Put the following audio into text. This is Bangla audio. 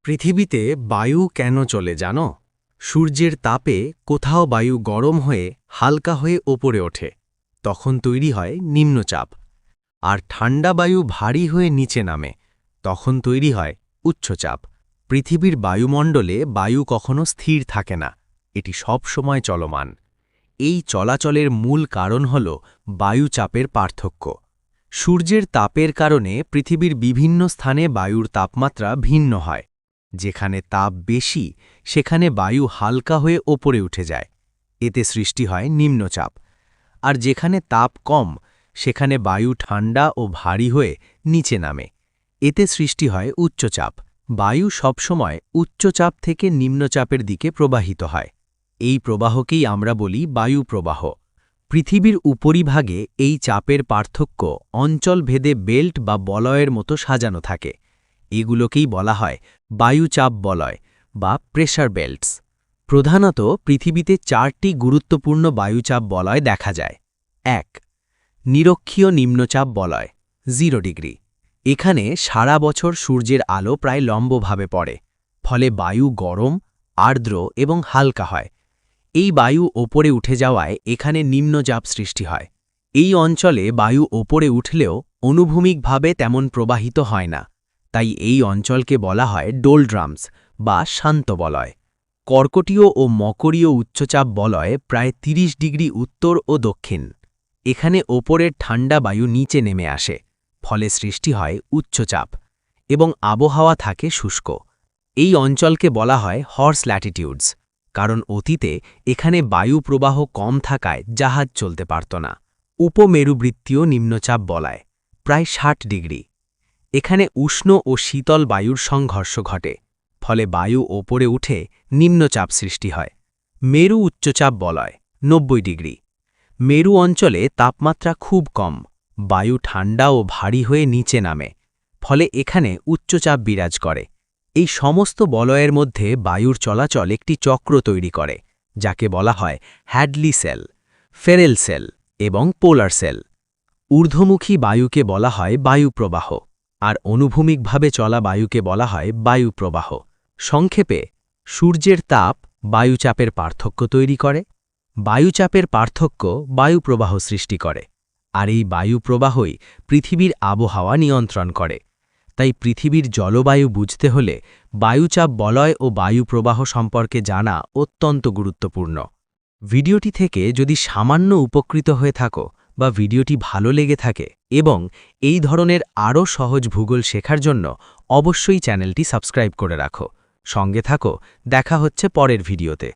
পৃথিবীতে বায়ু কেন চলে জানো? সূর্যের তাপে কোথাও বায়ু গরম হয়ে হালকা হয়ে ওপরে ওঠে, তখন তৈরি হয় নিম্নচাপ। আর ঠান্ডা বায়ু ভারী হয়ে নিচে নামে, তখন তৈরি হয় উচ্চচাপ। পৃথিবীর বায়ুমণ্ডলে বায়ু কখনো স্থির থাকে না, এটি সব সময় চলমান। এই চলাচলের মূল কারণ হল বায়ুচাপের পার্থক্য। সূর্যের তাপের কারণে পৃথিবীর বিভিন্ন স্থানে বায়ুর তাপমাত্রা ভিন্ন হয়। যেখানে তাপ বেশি সেখানে বায়ু হালকা হয়ে ওপরে উঠে যায়, এতে সৃষ্টি হয় নিম্নচাপ। আর যেখানে তাপ কম সেখানে বায়ু ঠান্ডা ও ভারী হয়ে নিচে নামে, এতে সৃষ্টি হয় উচ্চচাপ। বায়ু সবসময় উচ্চচাপ থেকে নিম্নচাপের দিকে প্রবাহিত হয়। এই প্রবাহকেই আমরা বলি বায়ু প্রবাহ। পৃথিবীর উপরিভাগে এই চাপের পার্থক্য অঞ্চলভেদে বেল্ট বা বলয়ের মতো সাজানো থাকে। এগুলোকেই বলা হয় বায়ুচাপ বলয় বা প্রেশার বেল্টস। প্রধানত পৃথিবীতে 4টি গুরুত্বপূর্ণ বায়ুচাপ বলয় দেখা যায়। 1. নিরক্ষীয় নিম্নচাপ বলয় 0 ডিগ্রি। এখানে সারা বছর সূর্যের আলো প্রায় লম্বভাবে পড়ে, ফলে বায়ু গরম, আর্দ্র এবং হালকা হয়। এই বায়ু ওপরে উঠে যাওয়ায় এখানে নিম্নচাপ সৃষ্টি হয়। এই অঞ্চলে বায়ু ওপরে উঠলেও অনুভূমিকভাবে তেমন প্রবাহিত হয় না, তাই এই অঞ্চলকে বলা হয় ডোলড্রামস বা শান্ত বলয়। কর্কটীয় ও মকরীয় উচ্চচাপ বলয় প্রায় 30 ডিগ্রি উত্তর ও দক্ষিণ। এখানে ওপরের ঠান্ডা বায়ু নিচে নেমে আসে, ফলে সৃষ্টি হয় উচ্চচাপ এবং আবহাওয়া থাকে শুষ্ক। এই অঞ্চলকে বলা হয় হর্স ল্যাটিটিউডস, কারণ অতীতে এখানে বায়ু প্রবাহ কম থাকায় জাহাজ চলতে পারত না। উপমেরুবৃত্তীয় নিম্নচাপ বলয় প্রায় 60 ডিগ্রি। এখানে উষ্ণ ও শীতল বায়ুর সংঘর্ষ ঘটে, ফলে বায়ু ওপরে উঠে নিম্নচাপ সৃষ্টি হয়। মেরু উচ্চচাপ বলয় 90 ডিগ্রি। মেরু অঞ্চলে তাপমাত্রা খুব কম, বায়ু ঠান্ডা ও ভারী হয়ে নিচে নামে, ফলে এখানে উচ্চচাপ বিরাজ করে। এই সমস্ত বলয়ের মধ্যে বায়ুর চলাচল একটি চক্র তৈরি করে, যাকে বলা হয় হ্যাডলি সেল, ফেরেল সেল এবং পোলার সেল। ঊর্ধ্বমুখী বায়ুকে বলা হয় বায়ুপ্রবাহ, আর অনুভূমিকভাবে চলা বায়ুকে বলা হয় বায়ুপ্রবাহ। সংক্ষেপে, সূর্যের তাপ বায়ুচাপের পার্থক্য তৈরি করে, বায়ুচাপের পার্থক্য বায়ুপ্রবাহ সৃষ্টি করে, আর এই বায়ুপ্রবাহই পৃথিবীর আবহাওয়া নিয়ন্ত্রণ করে। তাই পৃথিবীর জলবায়ু বুঝতে হলে বায়ুচাপ বলয় ও বায়ুপ্রবাহ সম্পর্কে জানা অত্যন্ত গুরুত্বপূর্ণ। ভিডিওটি থেকে যদি সামান্য উপকৃত হয়ে থাকো বা ভিডিওটি ভালো লেগে থাকে এবং এই ধরনের আরও সহজ ভূগোল শেখার জন্য অবশ্যই চ্যানেলটি সাবস্ক্রাইব করে রাখো। সঙ্গে থাকো, দেখা হচ্ছে পরের ভিডিওতে।